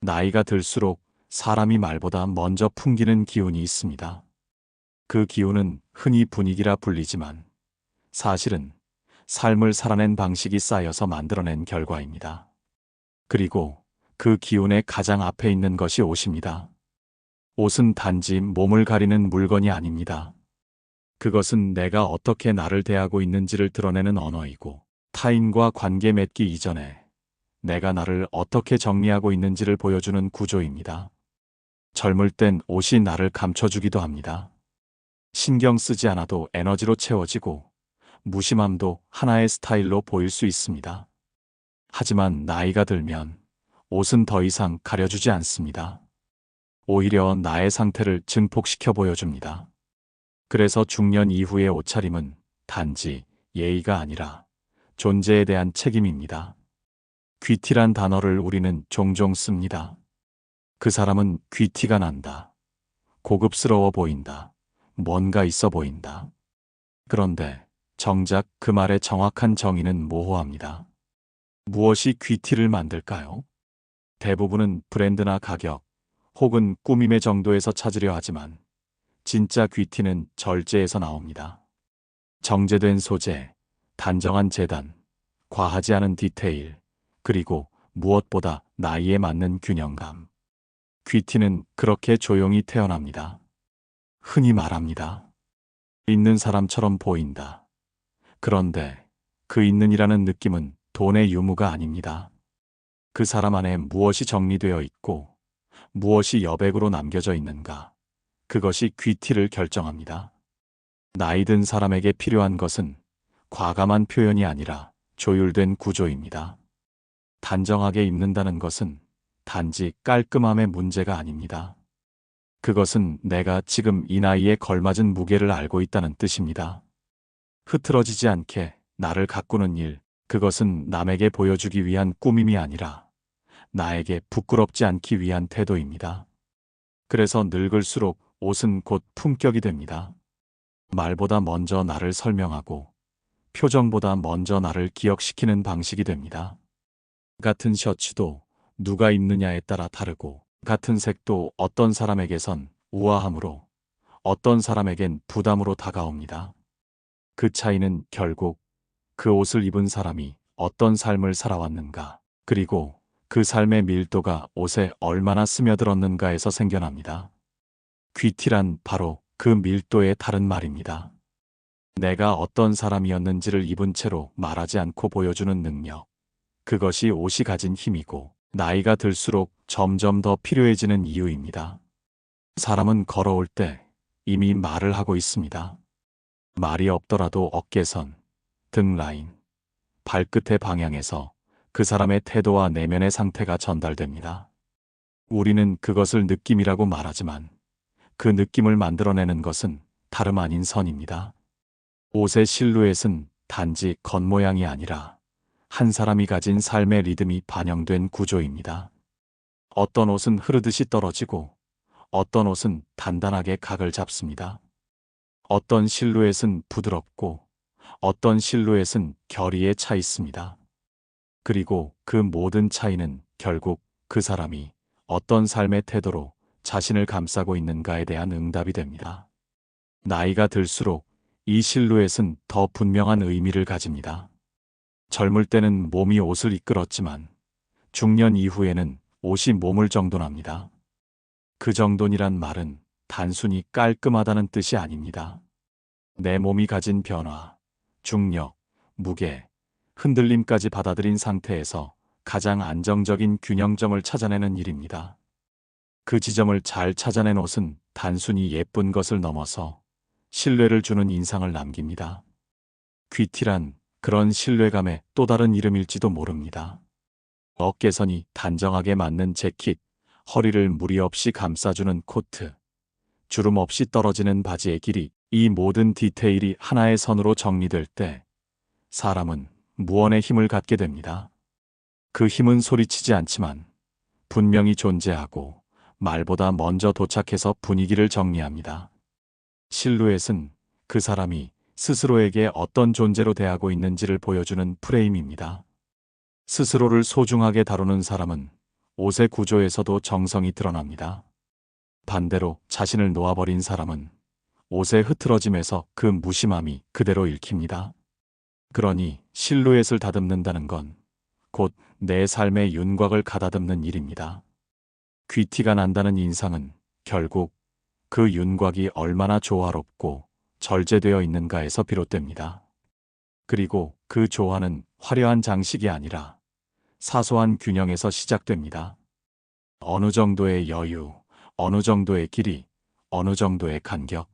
나이가 들수록 사람이 말보다 먼저 풍기는 기운이 있습니다. 그 기운은 흔히 분위기라 불리지만 사실은 삶을 살아낸 방식이 쌓여서 만들어낸 결과입니다. 그리고 그 기운의 가장 앞에 있는 것이 옷입니다. 옷은 단지 몸을 가리는 물건이 아닙니다. 그것은 내가 어떻게 나를 대하고 있는지를 드러내는 언어이고, 타인과 관계 맺기 이전에 내가 나를 어떻게 정리하고 있는지를 보여주는 구조입니다. 젊을 땐 옷이 나를 감춰주기도 합니다. 신경 쓰지 않아도 에너지로 채워지고 무심함도 하나의 스타일로 보일 수 있습니다. 하지만 나이가 들면 옷은 더 이상 가려주지 않습니다. 오히려 나의 상태를 증폭시켜 보여줍니다. 그래서 중년 이후의 옷차림은 단지 예의가 아니라 존재에 대한 책임입니다. 귀티란 단어를 우리는 종종 씁니다. 그 사람은 귀티가 난다. 고급스러워 보인다. 뭔가 있어 보인다. 그런데 정작 그 말의 정확한 정의는 모호합니다. 무엇이 귀티를 만들까요? 대부분은 브랜드나 가격, 혹은 꾸밈의 정도에서 찾으려 하지만 진짜 귀티는 절제에서 나옵니다. 정제된 소재, 단정한 재단, 과하지 않은 디테일, 그리고 무엇보다 나이에 맞는 균형감. 귀티는 그렇게 조용히 태어납니다. 흔히 말합니다. 있는 사람처럼 보인다. 그런데 그 있는이라는 느낌은 돈의 유무가 아닙니다. 그 사람 안에 무엇이 정리되어 있고 무엇이 여백으로 남겨져 있는가. 그것이 귀티를 결정합니다. 나이 든 사람에게 필요한 것은 과감한 표현이 아니라 조율된 구조입니다. 단정하게 입는다는 것은 단지 깔끔함의 문제가 아닙니다. 그것은 내가 지금 이 나이에 걸맞은 무게를 알고 있다는 뜻입니다. 흐트러지지 않게 나를 가꾸는 일, 그것은 남에게 보여주기 위한 꾸밈이 아니라 나에게 부끄럽지 않기 위한 태도입니다. 그래서 늙을수록 옷은 곧 품격이 됩니다. 말보다 먼저 나를 설명하고 표정보다 먼저 나를 기억시키는 방식이 됩니다. 같은 셔츠도 누가 입느냐에 따라 다르고, 같은 색도 어떤 사람에게선 우아함으로, 어떤 사람에겐 부담으로 다가옵니다. 그 차이는 결국 그 옷을 입은 사람이 어떤 삶을 살아왔는가, 그리고 그 삶의 밀도가 옷에 얼마나 스며들었는가에서 생겨납니다. 귀티란 바로 그 밀도의 다른 말입니다. 내가 어떤 사람이었는지를 입은 채로 말하지 않고 보여주는 능력. 그것이 옷이 가진 힘이고, 나이가 들수록 점점 더 필요해지는 이유입니다. 사람은 걸어올 때 이미 말을 하고 있습니다. 말이 없더라도 어깨선, 등 라인, 발끝의 방향에서 그 사람의 태도와 내면의 상태가 전달됩니다. 우리는 그것을 느낌이라고 말하지만 그 느낌을 만들어내는 것은 다름 아닌 선입니다. 옷의 실루엣은 단지 겉모양이 아니라 한 사람이 가진 삶의 리듬이 반영된 구조입니다. 어떤 옷은 흐르듯이 떨어지고 어떤 옷은 단단하게 각을 잡습니다. 어떤 실루엣은 부드럽고 어떤 실루엣은 결의에 차 있습니다. 그리고 그 모든 차이는 결국 그 사람이 어떤 삶의 태도로 자신을 감싸고 있는가에 대한 응답이 됩니다. 나이가 들수록 이 실루엣은 더 분명한 의미를 가집니다. 젊을 때는 몸이 옷을 이끌었지만 중년 이후에는 옷이 몸을 정돈합니다. 그 정돈이란 말은 단순히 깔끔하다는 뜻이 아닙니다. 내 몸이 가진 변화, 중력, 무게, 흔들림까지 받아들인 상태에서 가장 안정적인 균형점을 찾아내는 일입니다. 그 지점을 잘 찾아낸 옷은 단순히 예쁜 것을 넘어서 신뢰를 주는 인상을 남깁니다. 귀티란 그런 신뢰감의 또 다른 이름일지도 모릅니다. 어깨선이 단정하게 맞는 재킷, 허리를 무리 없이 감싸주는 코트, 주름 없이 떨어지는 바지의 길이, 이 모든 디테일이 하나의 선으로 정리될 때 사람은 무언의 힘을 갖게 됩니다. 그 힘은 소리치지 않지만 분명히 존재하고 말보다 먼저 도착해서 분위기를 정리합니다. 실루엣은 그 사람이 스스로에게 어떤 존재로 대하고 있는지를 보여주는 프레임입니다. 스스로를 소중하게 다루는 사람은 옷의 구조에서도 정성이 드러납니다. 반대로 자신을 놓아버린 사람은 옷의 흐트러짐에서 그 무심함이 그대로 읽힙니다. 그러니 실루엣을 다듬는다는 건 곧 내 삶의 윤곽을 가다듬는 일입니다. 귀티가 난다는 인상은 결국 그 윤곽이 얼마나 조화롭고 절제되어 있는가에서 비롯됩니다. 그리고 그 조화는 화려한 장식이 아니라 사소한 균형에서 시작됩니다. 어느 정도의 여유, 어느 정도의 길이, 어느 정도의 간격.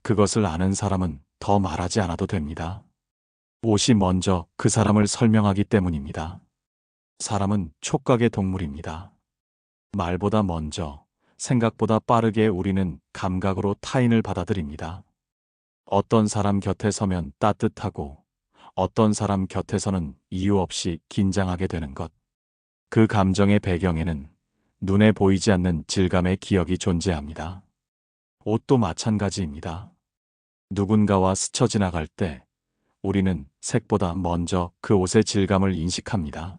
그것을 아는 사람은 더 말하지 않아도 됩니다. 옷이 먼저 그 사람을 설명하기 때문입니다. 사람은 촉각의 동물입니다. 말보다 먼저, 생각보다 빠르게 우리는 감각으로 타인을 받아들입니다. 어떤 사람 곁에 서면 따뜻하고 어떤 사람 곁에서는 이유 없이 긴장하게 되는 것. 그 감정의 배경에는 눈에 보이지 않는 질감의 기억이 존재합니다. 옷도 마찬가지입니다. 누군가와 스쳐 지나갈 때 우리는 색보다 먼저 그 옷의 질감을 인식합니다.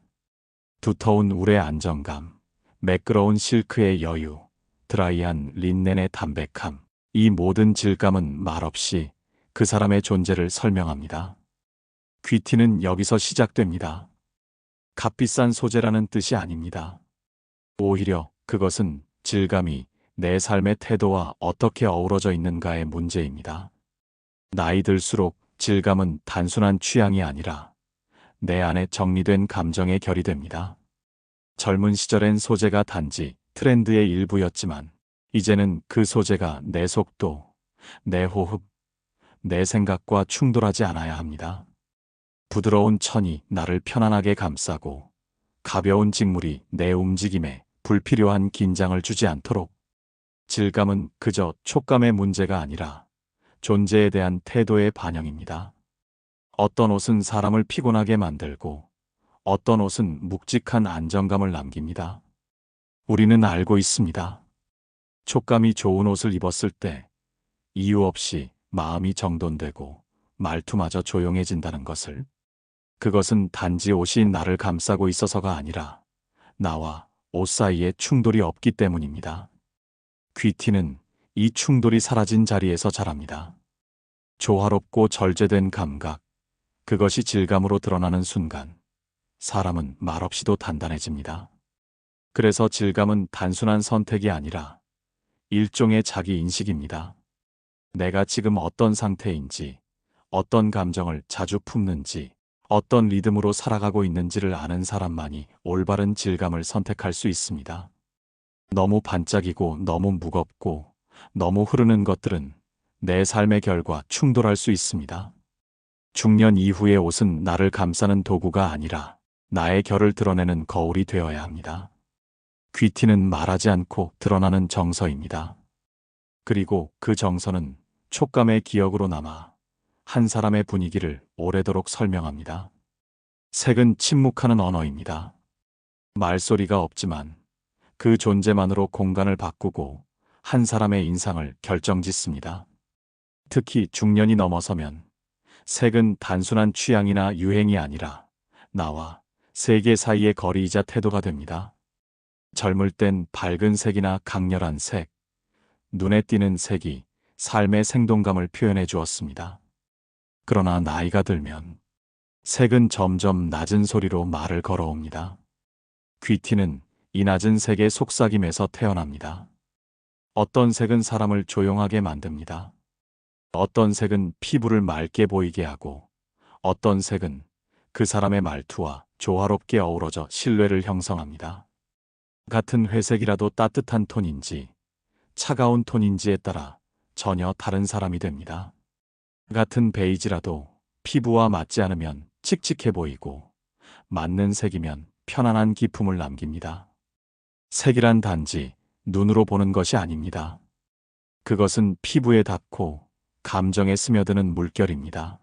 두터운 울의 안정감, 매끄러운 실크의 여유, 드라이한 린넨의 담백함. 이 모든 질감은 말없이 그 사람의 존재를 설명합니다. 귀티는 여기서 시작됩니다. 값비싼 소재라는 뜻이 아닙니다. 오히려 그것은 질감이 내 삶의 태도와 어떻게 어우러져 있는가의 문제입니다. 나이 들수록 질감은 단순한 취향이 아니라 내 안에 정리된 감정의 결이 됩니다. 젊은 시절엔 소재가 단지 트렌드의 일부였지만 이제는 그 소재가 내 속도, 내 호흡, 내 생각과 충돌하지 않아야 합니다. 부드러운 천이 나를 편안하게 감싸고 가벼운 직물이 내 움직임에 불필요한 긴장을 주지 않도록. 질감은 그저 촉감의 문제가 아니라 존재에 대한 태도의 반영입니다. 어떤 옷은 사람을 피곤하게 만들고 어떤 옷은 묵직한 안정감을 남깁니다. 우리는 알고 있습니다. 촉감이 좋은 옷을 입었을 때 이유 없이 마음이 정돈되고 말투마저 조용해진다는 것을. 그것은 단지 옷이 나를 감싸고 있어서가 아니라 나와 옷 사이에 충돌이 없기 때문입니다. 귀티는 이 충돌이 사라진 자리에서 자랍니다. 조화롭고 절제된 감각, 그것이 질감으로 드러나는 순간 사람은 말없이도 단단해집니다. 그래서 질감은 단순한 선택이 아니라 일종의 자기 인식입니다. 내가 지금 어떤 상태인지, 어떤 감정을 자주 품는지, 어떤 리듬으로 살아가고 있는지를 아는 사람만이 올바른 질감을 선택할 수 있습니다. 너무 반짝이고 너무 무겁고 너무 흐르는 것들은 내 삶의 결과 충돌할 수 있습니다. 중년 이후의 옷은 나를 감싸는 도구가 아니라 나의 결을 드러내는 거울이 되어야 합니다. 귀티는 말하지 않고 드러나는 정서입니다. 그리고 그 정서는 촉감의 기억으로 남아 한 사람의 분위기를 오래도록 설명합니다. 색은 침묵하는 언어입니다. 말소리가 없지만 그 존재만으로 공간을 바꾸고 한 사람의 인상을 결정짓습니다. 특히 중년이 넘어서면 색은 단순한 취향이나 유행이 아니라 나와 세계 사이의 거리이자 태도가 됩니다. 젊을 땐 밝은 색이나 강렬한 색, 눈에 띄는 색이 삶의 생동감을 표현해 주었습니다. 그러나 나이가 들면 색은 점점 낮은 소리로 말을 걸어옵니다. 귀티는 이 낮은 색의 속삭임에서 태어납니다. 어떤 색은 사람을 조용하게 만듭니다. 어떤 색은 피부를 맑게 보이게 하고 어떤 색은 그 사람의 말투와 조화롭게 어우러져 신뢰를 형성합니다. 같은 회색이라도 따뜻한 톤인지 차가운 톤인지에 따라 전혀 다른 사람이 됩니다. 같은 베이지라도 피부와 맞지 않으면 칙칙해 보이고 맞는 색이면 편안한 기품을 남깁니다. 색이란 단지 눈으로 보는 것이 아닙니다. 그것은 피부에 닿고 감정에 스며드는 물결입니다.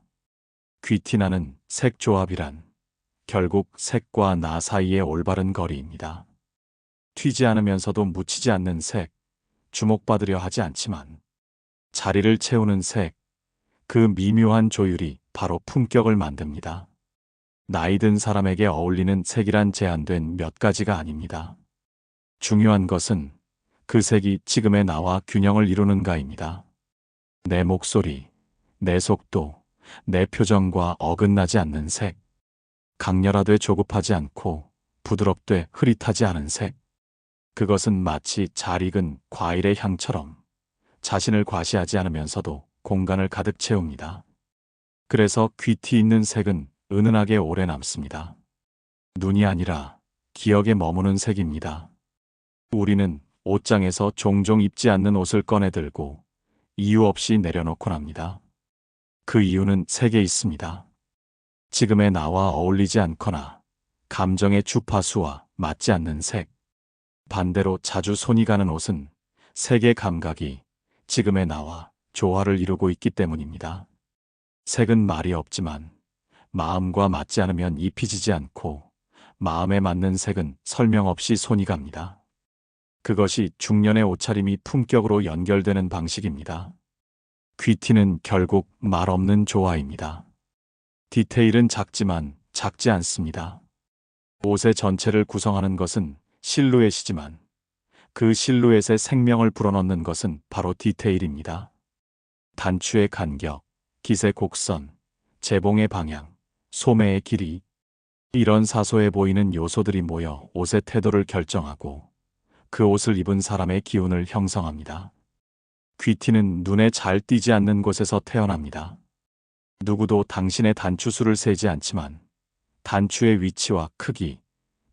귀티나는 색 조합이란 결국 색과 나 사이의 올바른 거리입니다. 튀지 않으면서도 묻히지 않는 색, 주목받으려 하지 않지만 자리를 채우는 색, 그 미묘한 조율이 바로 품격을 만듭니다. 나이 든 사람에게 어울리는 색이란 제한된 몇 가지가 아닙니다. 중요한 것은 그 색이 지금의 나와 균형을 이루는가입니다. 내 목소리, 내 속도, 내 표정과 어긋나지 않는 색. 강렬하되 조급하지 않고 부드럽되 흐릿하지 않은 색. 그것은 마치 잘 익은 과일의 향처럼 자신을 과시하지 않으면서도 공간을 가득 채웁니다. 그래서 귀티 있는 색은 은은하게 오래 남습니다. 눈이 아니라 기억에 머무는 색입니다. 우리는 옷장에서 종종 입지 않는 옷을 꺼내 들고 이유 없이 내려놓곤 합니다. 그 이유는 색에 있습니다. 지금의 나와 어울리지 않거나 감정의 주파수와 맞지 않는 색. 반대로 자주 손이 가는 옷은 색의 감각이 지금의 나와 조화를 이루고 있기 때문입니다. 색은 말이 없지만 마음과 맞지 않으면 잎이 지지 않고 마음에 맞는 색은 설명 없이 손이 갑니다. 그것이 중년의 옷차림이 품격으로 연결되는 방식입니다. 귀티는 결국 말 없는 조화입니다. 디테일은 작지만 작지 않습니다. 옷의 전체를 구성하는 것은 실루엣이지만 그 실루엣에 생명을 불어넣는 것은 바로 디테일입니다. 단추의 간격, 깃의 곡선, 재봉의 방향, 소매의 길이, 이런 사소해 보이는 요소들이 모여 옷의 태도를 결정하고 그 옷을 입은 사람의 기운을 형성합니다. 귀티는 눈에 잘 띄지 않는 곳에서 태어납니다. 누구도 당신의 단추수를 세지 않지만 단추의 위치와 크기,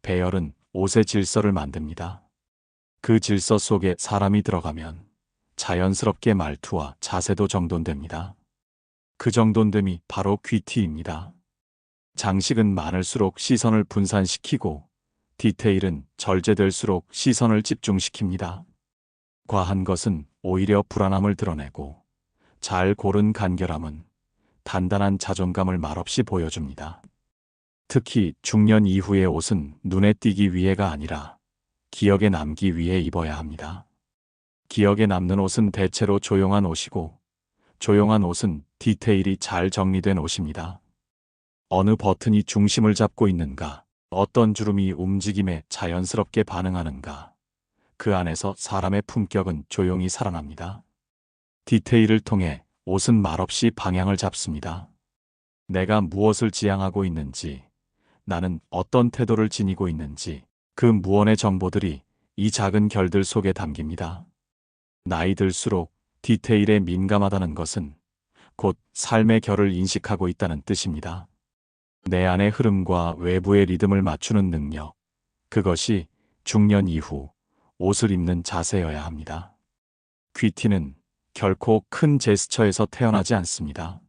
배열은 옷의 질서를 만듭니다. 그 질서 속에 사람이 들어가면 자연스럽게 말투와 자세도 정돈됩니다. 그 정돈됨이 바로 귀티입니다. 장식은 많을수록 시선을 분산시키고 디테일은 절제될수록 시선을 집중시킵니다. 과한 것은 오히려 불안함을 드러내고 잘 고른 간결함은 단단한 자존감을 말없이 보여줍니다. 특히 중년 이후의 옷은 눈에 띄기 위해가 아니라 기억에 남기 위해 입어야 합니다. 기억에 남는 옷은 대체로 조용한 옷이고 조용한 옷은 디테일이 잘 정리된 옷입니다. 어느 버튼이 중심을 잡고 있는가, 어떤 주름이 움직임에 자연스럽게 반응하는가, 그 안에서 사람의 품격은 조용히 살아납니다. 디테일을 통해 옷은 말없이 방향을 잡습니다. 내가 무엇을 지향하고 있는지, 나는 어떤 태도를 지니고 있는지, 그 무언의 정보들이 이 작은 결들 속에 담깁니다. 나이 들수록 디테일에 민감하다는 것은 곧 삶의 결을 인식하고 있다는 뜻입니다. 내 안의 흐름과 외부의 리듬을 맞추는 능력, 그것이 중년 이후 옷을 입는 자세여야 합니다. 귀티는 결코 큰 제스처에서 태어나지 않습니다.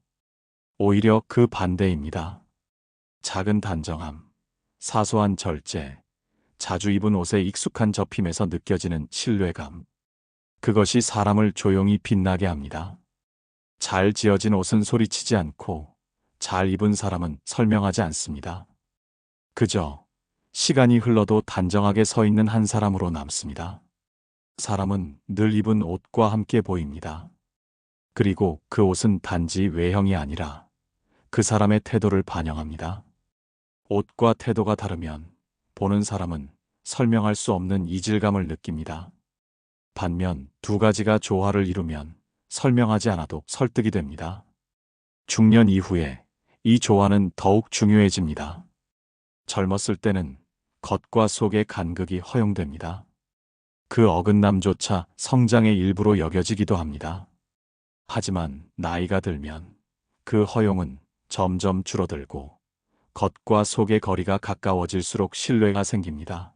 오히려 그 반대입니다. 작은 단정함, 사소한 절제, 자주 입은 옷의 익숙한 접힘에서 느껴지는 신뢰감. 그것이 사람을 조용히 빛나게 합니다. 잘 지어진 옷은 소리치지 않고 잘 입은 사람은 설명하지 않습니다. 그저 시간이 흘러도 단정하게 서 있는 한 사람으로 남습니다. 사람은 늘 입은 옷과 함께 보입니다. 그리고 그 옷은 단지 외형이 아니라 그 사람의 태도를 반영합니다. 옷과 태도가 다르면 보는 사람은 설명할 수 없는 이질감을 느낍니다. 반면 두 가지가 조화를 이루면 설명하지 않아도 설득이 됩니다. 중년 이후에 이 조화는 더욱 중요해집니다. 젊었을 때는 겉과 속의 간극이 허용됩니다. 그 어긋남조차 성장의 일부로 여겨지기도 합니다. 하지만 나이가 들면 그 허용은 점점 줄어들고 겉과 속의 거리가 가까워질수록 신뢰가 생깁니다.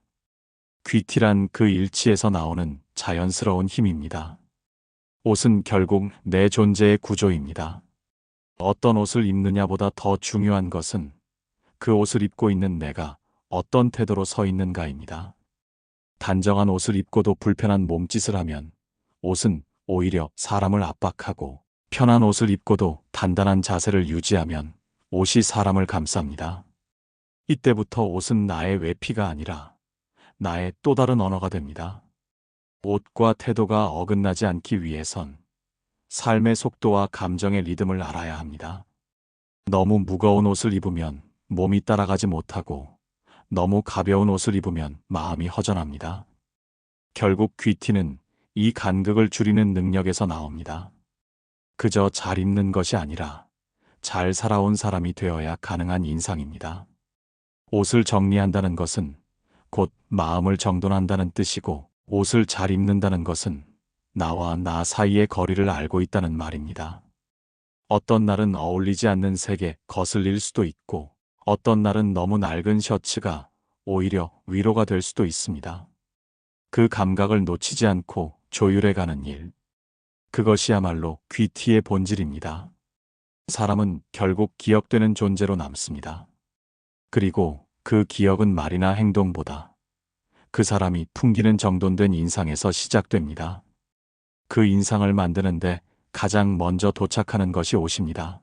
귀티란 그 일치에서 나오는 자연스러운 힘입니다. 옷은 결국 내 존재의 구조입니다. 어떤 옷을 입느냐보다 더 중요한 것은 그 옷을 입고 있는 내가 어떤 태도로 서 있는가입니다. 단정한 옷을 입고도 불편한 몸짓을 하면 옷은 오히려 사람을 압박하고, 편한 옷을 입고도 단단한 자세를 유지하면 옷이 사람을 감쌉니다. 이때부터 옷은 나의 외피가 아니라 나의 또 다른 언어가 됩니다. 옷과 태도가 어긋나지 않기 위해선 삶의 속도와 감정의 리듬을 알아야 합니다. 너무 무거운 옷을 입으면 몸이 따라가지 못하고 너무 가벼운 옷을 입으면 마음이 허전합니다. 결국 귀티는 이 간극을 줄이는 능력에서 나옵니다. 그저 잘 입는 것이 아니라 잘 살아온 사람이 되어야 가능한 인상입니다. 옷을 정리한다는 것은 곧 마음을 정돈한다는 뜻이고, 옷을 잘 입는다는 것은 나와 나 사이의 거리를 알고 있다는 말입니다. 어떤 날은 어울리지 않는 색에 거슬릴 수도 있고, 어떤 날은 너무 낡은 셔츠가 오히려 위로가 될 수도 있습니다. 그 감각을 놓치지 않고 조율해가는 일. 그것이야말로 귀티의 본질입니다. 사람은 결국 기억되는 존재로 남습니다. 그리고 그 기억은 말이나 행동보다 그 사람이 풍기는 정돈된 인상에서 시작됩니다. 그 인상을 만드는데 가장 먼저 도착하는 것이 옷입니다.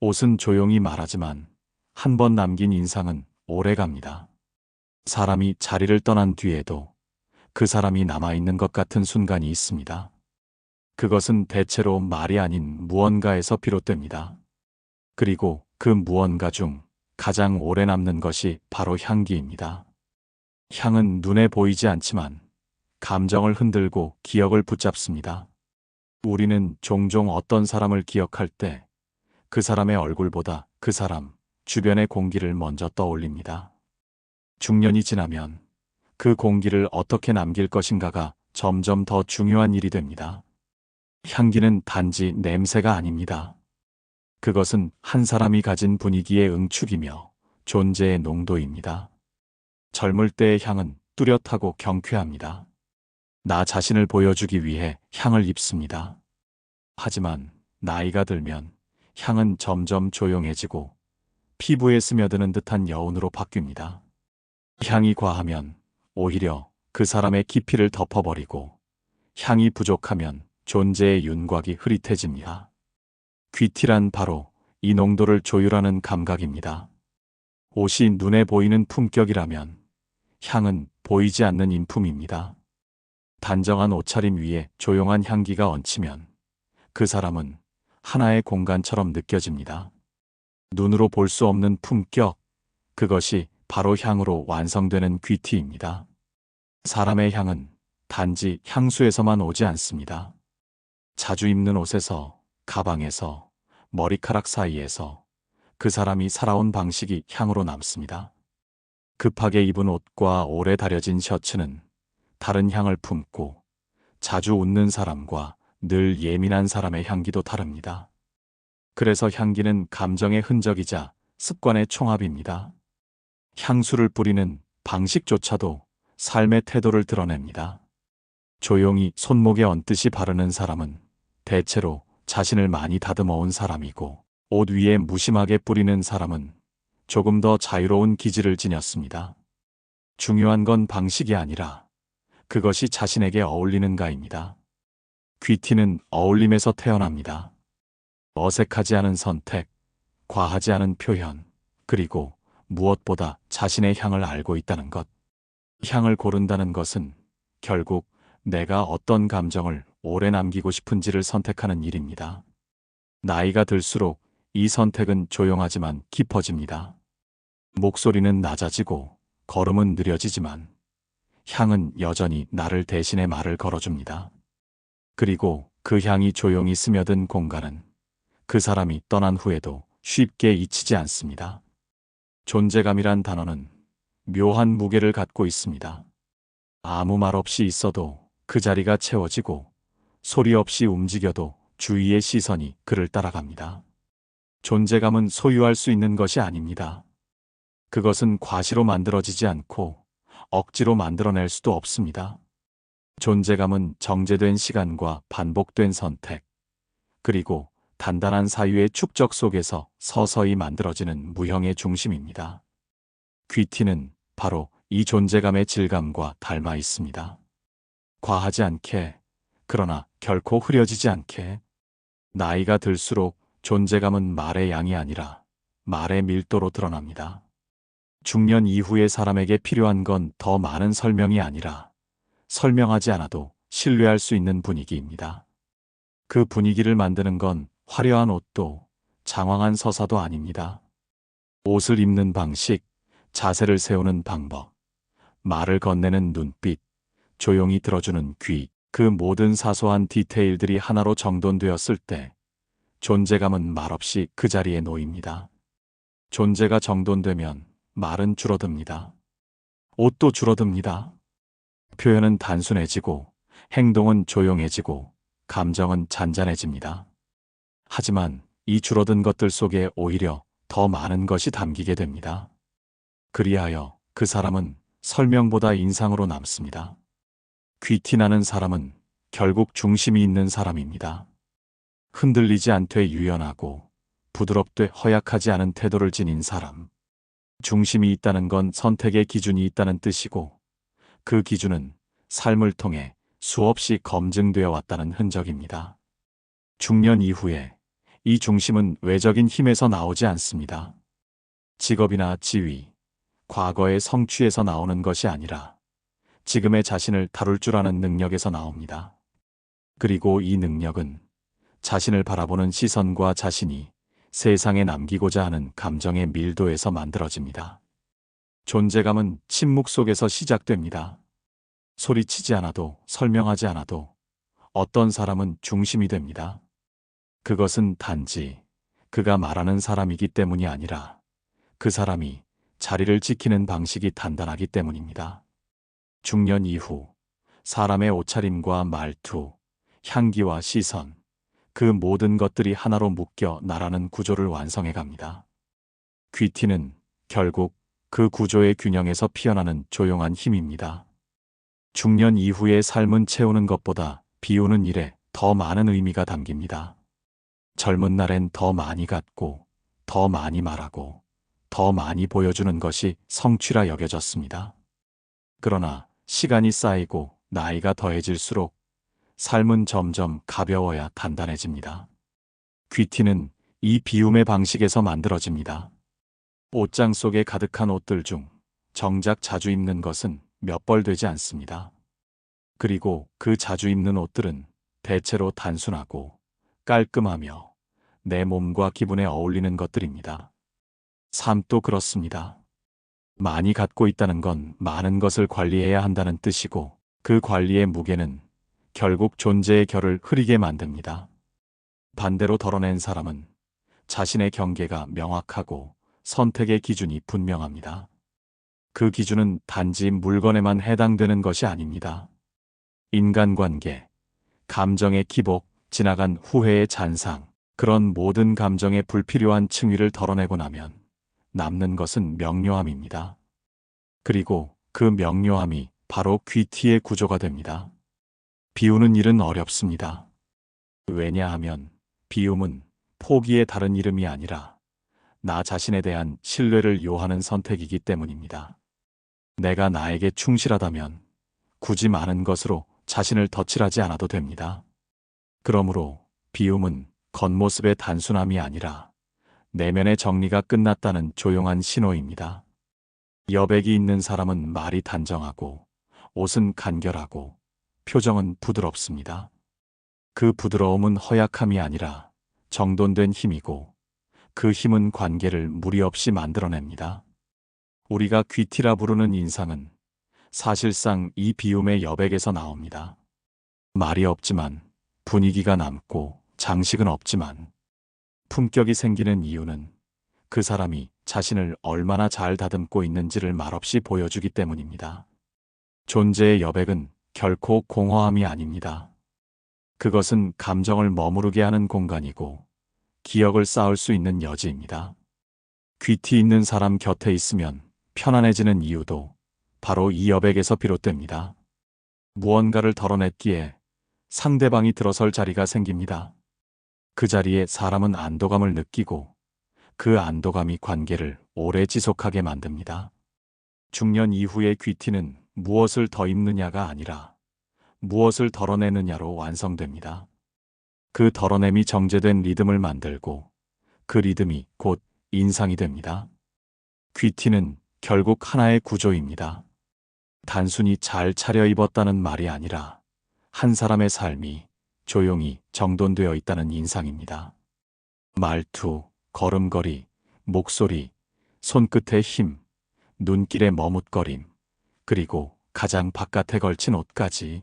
옷은 조용히 말하지만 한 번 남긴 인상은 오래 갑니다. 사람이 자리를 떠난 뒤에도 그 사람이 남아있는 것 같은 순간이 있습니다. 그것은 대체로 말이 아닌 무언가에서 비롯됩니다. 그리고 그 무언가 중 가장 오래 남는 것이 바로 향기입니다. 향은 눈에 보이지 않지만 감정을 흔들고 기억을 붙잡습니다. 우리는 종종 어떤 사람을 기억할 때 그 사람의 얼굴보다 그 사람 주변의 공기를 먼저 떠올립니다. 중년이 지나면 그 공기를 어떻게 남길 것인가가 점점 더 중요한 일이 됩니다. 향기는 단지 냄새가 아닙니다. 그것은 한 사람이 가진 분위기의 응축이며 존재의 농도입니다. 젊을 때의 향은 뚜렷하고 경쾌합니다. 나 자신을 보여주기 위해 향을 입습니다. 하지만 나이가 들면 향은 점점 조용해지고 피부에 스며드는 듯한 여운으로 바뀝니다. 향이 과하면 오히려 그 사람의 깊이를 덮어버리고, 향이 부족하면 존재의 윤곽이 흐릿해집니다. 귀티란 바로 이 농도를 조율하는 감각입니다. 옷이 눈에 보이는 품격이라면 향은 보이지 않는 인품입니다. 단정한 옷차림 위에 조용한 향기가 얹히면 그 사람은 하나의 공간처럼 느껴집니다. 눈으로 볼 수 없는 품격, 그것이 바로 향으로 완성되는 귀티입니다. 사람의 향은 단지 향수에서만 오지 않습니다. 자주 입는 옷에서, 가방에서, 머리카락 사이에서 그 사람이 살아온 방식이 향으로 남습니다. 급하게 입은 옷과 오래 다려진 셔츠는 다른 향을 품고, 자주 웃는 사람과 늘 예민한 사람의 향기도 다릅니다. 그래서 향기는 감정의 흔적이자 습관의 총합입니다. 향수를 뿌리는 방식조차도 삶의 태도를 드러냅니다. 조용히 손목에 얹듯이 바르는 사람은 대체로 자신을 많이 다듬어 온 사람이고, 옷 위에 무심하게 뿌리는 사람은 조금 더 자유로운 기질을 지녔습니다. 중요한 건 방식이 아니라 그것이 자신에게 어울리는가입니다. 귀티는 어울림에서 태어납니다. 어색하지 않은 선택, 과하지 않은 표현, 그리고 무엇보다 자신의 향을 알고 있다는 것. 향을 고른다는 것은 결국 내가 어떤 감정을 오래 남기고 싶은지를 선택하는 일입니다. 나이가 들수록 이 선택은 조용하지만 깊어집니다. 목소리는 낮아지고 걸음은 느려지지만 향은 여전히 나를 대신해 말을 걸어줍니다. 그리고 그 향이 조용히 스며든 공간은 그 사람이 떠난 후에도 쉽게 잊히지 않습니다. 존재감이란 단어는 묘한 무게를 갖고 있습니다. 아무 말 없이 있어도 그 자리가 채워지고, 소리 없이 움직여도 주위의 시선이 그를 따라갑니다. 존재감은 소유할 수 있는 것이 아닙니다. 그것은 과시로 만들어지지 않고 억지로 만들어낼 수도 없습니다. 존재감은 정제된 시간과 반복된 선택, 그리고 단단한 사유의 축적 속에서 서서히 만들어지는 무형의 중심입니다. 귀티는 바로 이 존재감의 질감과 닮아 있습니다. 과하지 않게, 그러나 결코 흐려지지 않게. 나이가 들수록 존재감은 말의 양이 아니라 말의 밀도로 드러납니다. 중년 이후의 사람에게 필요한 건 더 많은 설명이 아니라 설명하지 않아도 신뢰할 수 있는 분위기입니다. 그 분위기를 만드는 건 화려한 옷도 장황한 서사도 아닙니다. 옷을 입는 방식, 자세를 세우는 방법, 말을 건네는 눈빛, 조용히 들어주는 귀, 그 모든 사소한 디테일들이 하나로 정돈되었을 때 존재감은 말없이 그 자리에 놓입니다. 존재가 정돈되면 말은 줄어듭니다. 옷도 줄어듭니다. 표현은 단순해지고 행동은 조용해지고 감정은 잔잔해집니다. 하지만 이 줄어든 것들 속에 오히려 더 많은 것이 담기게 됩니다. 그리하여 그 사람은 설명보다 인상으로 남습니다. 귀티나는 사람은 결국 중심이 있는 사람입니다. 흔들리지 않되 유연하고 부드럽되 허약하지 않은 태도를 지닌 사람. 중심이 있다는 건 선택의 기준이 있다는 뜻이고 그 기준은 삶을 통해 수없이 검증되어 왔다는 흔적입니다. 중년 이후에 이 중심은 외적인 힘에서 나오지 않습니다. 직업이나 지위, 과거의 성취에서 나오는 것이 아니라 지금의 자신을 다룰 줄 아는 능력에서 나옵니다. 그리고 이 능력은 자신을 바라보는 시선과 자신이 세상에 남기고자 하는 감정의 밀도에서 만들어집니다. 존재감은 침묵 속에서 시작됩니다. 소리치지 않아도 설명하지 않아도 어떤 사람은 중심이 됩니다. 그것은 단지 그가 말하는 사람이기 때문이 아니라 그 사람이 자리를 지키는 방식이 단단하기 때문입니다. 중년 이후 사람의 옷차림과 말투, 향기와 시선, 그 모든 것들이 하나로 묶여 나라는 구조를 완성해 갑니다. 귀티는 결국 그 구조의 균형에서 피어나는 조용한 힘입니다. 중년 이후의 삶은 채우는 것보다 비우는 일에 더 많은 의미가 담깁니다. 젊은 날엔 더 많이 갖고, 더 많이 말하고, 더 많이 보여주는 것이 성취라 여겨졌습니다. 그러나 시간이 쌓이고 나이가 더해질수록 삶은 점점 가벼워야 단단해집니다. 귀티는 이 비움의 방식에서 만들어집니다. 옷장 속에 가득한 옷들 중 정작 자주 입는 것은 몇 벌 되지 않습니다. 그리고 그 자주 입는 옷들은 대체로 단순하고 깔끔하며 내 몸과 기분에 어울리는 것들입니다. 삶도 그렇습니다. 많이 갖고 있다는 건 많은 것을 관리해야 한다는 뜻이고 그 관리의 무게는 결국 존재의 결을 흐리게 만듭니다. 반대로 덜어낸 사람은 자신의 경계가 명확하고 선택의 기준이 분명합니다. 그 기준은 단지 물건에만 해당되는 것이 아닙니다. 인간관계, 감정의 기복, 지나간 후회의 잔상, 그런 모든 감정의 불필요한 층위를 덜어내고 나면 남는 것은 명료함입니다. 그리고 그 명료함이 바로 귀티의 구조가 됩니다. 비우는 일은 어렵습니다. 왜냐하면 비움은 포기의 다른 이름이 아니라 나 자신에 대한 신뢰를 요하는 선택이기 때문입니다. 내가 나에게 충실하다면 굳이 많은 것으로 자신을 덧칠하지 않아도 됩니다. 그러므로 비움은 겉모습의 단순함이 아니라 내면의 정리가 끝났다는 조용한 신호입니다. 여백이 있는 사람은 말이 단정하고 옷은 간결하고 표정은 부드럽습니다. 그 부드러움은 허약함이 아니라 정돈된 힘이고 그 힘은 관계를 무리 없이 만들어냅니다. 우리가 귀티라 부르는 인상은 사실상 이 비움의 여백에서 나옵니다. 말이 없지만 분위기가 남고 장식은 없지만 품격이 생기는 이유는 그 사람이 자신을 얼마나 잘 다듬고 있는지를 말없이 보여주기 때문입니다. 존재의 여백은 결코 공허함이 아닙니다. 그것은 감정을 머무르게 하는 공간이고 기억을 쌓을 수 있는 여지입니다. 귀티 있는 사람 곁에 있으면 편안해지는 이유도 바로 이 여백에서 비롯됩니다. 무언가를 덜어냈기에 상대방이 들어설 자리가 생깁니다. 그 자리에 사람은 안도감을 느끼고 그 안도감이 관계를 오래 지속하게 만듭니다. 중년 이후의 귀티는 무엇을 더 입느냐가 아니라 무엇을 덜어내느냐로 완성됩니다. 그 덜어냄이 정제된 리듬을 만들고 그 리듬이 곧 인상이 됩니다. 귀티는 결국 하나의 구조입니다. 단순히 잘 차려입었다는 말이 아니라 한 사람의 삶이 조용히 정돈되어 있다는 인상입니다. 말투, 걸음걸이, 목소리, 손끝의 힘, 눈길의 머뭇거림, 그리고 가장 바깥에 걸친 옷까지.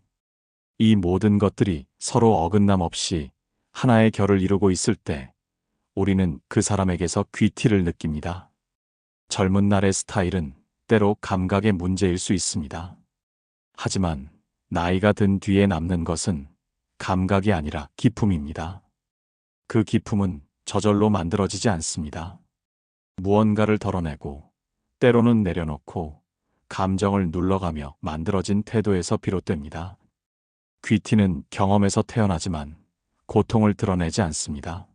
이 모든 것들이 서로 어긋남 없이 하나의 결을 이루고 있을 때 우리는 그 사람에게서 귀티를 느낍니다. 젊은 날의 스타일은 때로 감각의 문제일 수 있습니다. 하지만 나이가 든 뒤에 남는 것은 감각이 아니라 기품입니다. 그 기품은 저절로 만들어지지 않습니다. 무언가를 덜어내고 때로는 내려놓고 감정을 눌러가며 만들어진 태도에서 비롯됩니다. 귀티는 경험에서 태어나지만 고통을 드러내지 않습니다.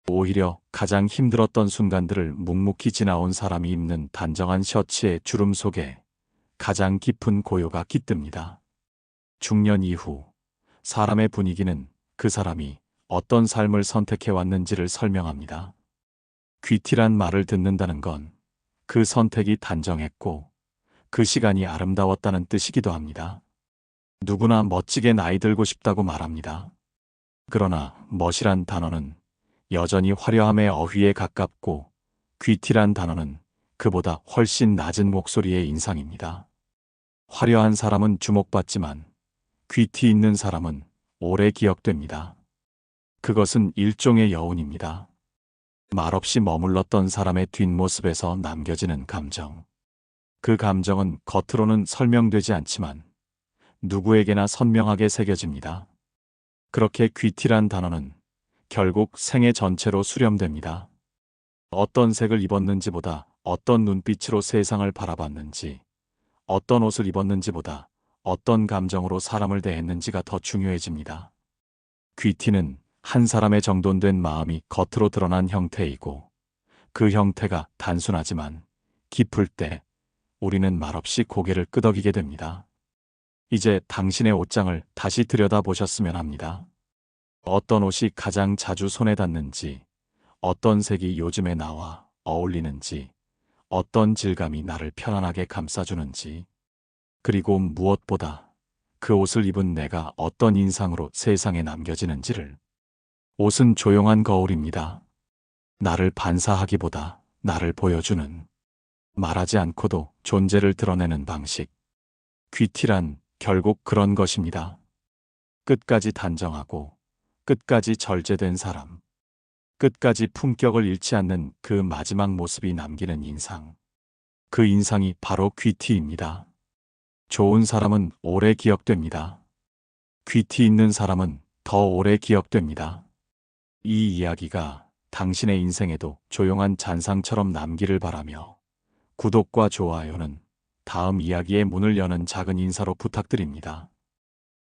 오히려 가장 힘들었던 순간들을 묵묵히 지나온 사람이 입는 단정한 셔츠의 주름 속에 가장 깊은 고요가 깃듭니다. 중년 이후 사람의 분위기는 그 사람이 어떤 삶을 선택해왔는지를 설명합니다. 귀티란 말을 듣는다는 건 그 선택이 단정했고 그 시간이 아름다웠다는 뜻이기도 합니다. 누구나 멋지게 나이 들고 싶다고 말합니다. 그러나 멋이란 단어는 여전히 화려함의 어휘에 가깝고 귀티란 단어는 그보다 훨씬 낮은 목소리의 인상입니다. 화려한 사람은 주목받지만 귀티 있는 사람은 오래 기억됩니다. 그것은 일종의 여운입니다. 말없이 머물렀던 사람의 뒷모습에서 남겨지는 감정. 그 감정은 겉으로는 설명되지 않지만 누구에게나 선명하게 새겨집니다. 그렇게 귀티란 단어는 결국 생애 전체로 수렴됩니다. 어떤 색을 입었는지보다 어떤 눈빛으로 세상을 바라봤는지, 어떤 옷을 입었는지보다 어떤 감정으로 사람을 대했는지가 더 중요해집니다. 귀티는 한 사람의 정돈된 마음이 겉으로 드러난 형태이고 그 형태가 단순하지만 깊을 때 우리는 말없이 고개를 끄덕이게 됩니다. 이제 당신의 옷장을 다시 들여다보셨으면 합니다. 어떤 옷이 가장 자주 손에 닿는지, 어떤 색이 요즘에 나와 어울리는지, 어떤 질감이 나를 편안하게 감싸주는지, 그리고 무엇보다 그 옷을 입은 내가 어떤 인상으로 세상에 남겨지는지를. 옷은 조용한 거울입니다. 나를 반사하기보다 나를 보여주는, 말하지 않고도 존재를 드러내는 방식. 귀티란 결국 그런 것입니다. 끝까지 단정하고 끝까지 절제된 사람. 끝까지 품격을 잃지 않는 그 마지막 모습이 남기는 인상. 그 인상이 바로 귀티입니다. 좋은 사람은 오래 기억됩니다. 귀티 있는 사람은 더 오래 기억됩니다. 이 이야기가 당신의 인생에도 조용한 잔상처럼 남기를 바라며 구독과 좋아요는 다음 이야기의 문을 여는 작은 인사로 부탁드립니다.